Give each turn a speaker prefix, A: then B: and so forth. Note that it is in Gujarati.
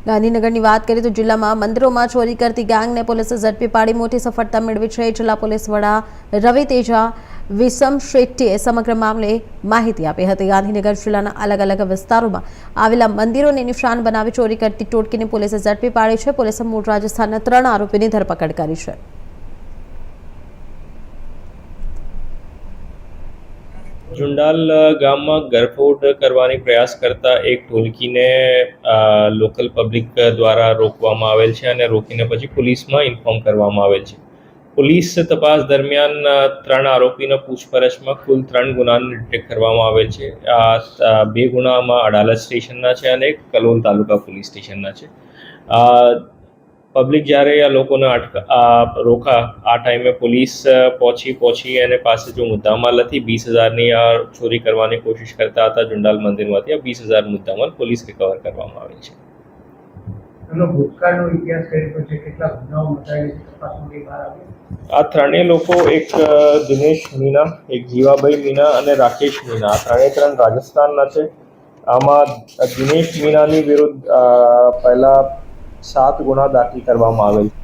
A: ગાંધીનગરની વાત કરીએ તો જિલ્લામાં મંદિરોમાં ચોરી કરતી ગેંગને પોલીસે ઝડપી પાડી મોટી સફળતા મેળવી છે। જિલ્લા પોલીસ વડા રવિ તેજા વિષમ શેટ્ટીએ સમગ્ર મામલે માહિતી આપી હતી। ગાંધીનગર જિલ્લાના અલગ અલગ વિસ્તારોમાં આવેલા મંદિરોને નિશાન બનાવી ચોરી કરતી ટોળકીને પોલીસે ઝડપી પાડી છે। પોલીસે મૂળ રાજસ્થાનના 3 આરોપીની ધરપકડ કરી છે।
B: जुंडाल गाम में गरफोड़ करवानी प्रयास करता एक टोलकी ने लोकल पब्लिक द्वारा रोकवामां आवेल छे अने रोकीने पछी पुलिस में इन्फॉर्म करवामां आवेल छे। पुलिस तपास दरमियान 3 आरोपीने पूछपरछ में कुल 3 गुना डिटेक्ट करवामां आवेल छे। आ 2 गुनामां अडालत स्टेशनना छे अने एक कलोल तालुका पुलिस स्टेशनना छे। पब्लिक જ્યારે આ લોકોને રોકા આ ટાઈમે પોલીસ પહોંચી અને પાસે જો મુદ્દામાલ હતી 20,000ની આ ચોરી કરવાની કોશિશ કરતા હતા जुंडाल મંદિરમાંથી આ 20,000 મુદ્દામાલ પોલીસ રિકવર કરવામાં આવે છે।
C: એનો ભૂતકાળનો ઇતિહાસ કઈ છે, કેટલા ગુનાઓ નોંધાયેલા છે, તપાસમાં બહાર આવ્યું।
B: આ ત્રણેય લોકો એક દિનેશ મીના, એક જીવાભાઈ મીના અને રાકેશ મીના આ ત્રણે રાજસ્થાનના છે। આમાં દિનેશ મીનાની વિરુદ્ધ પહેલા 7 ગુના દાખલ કરવામાં આવેલ છે।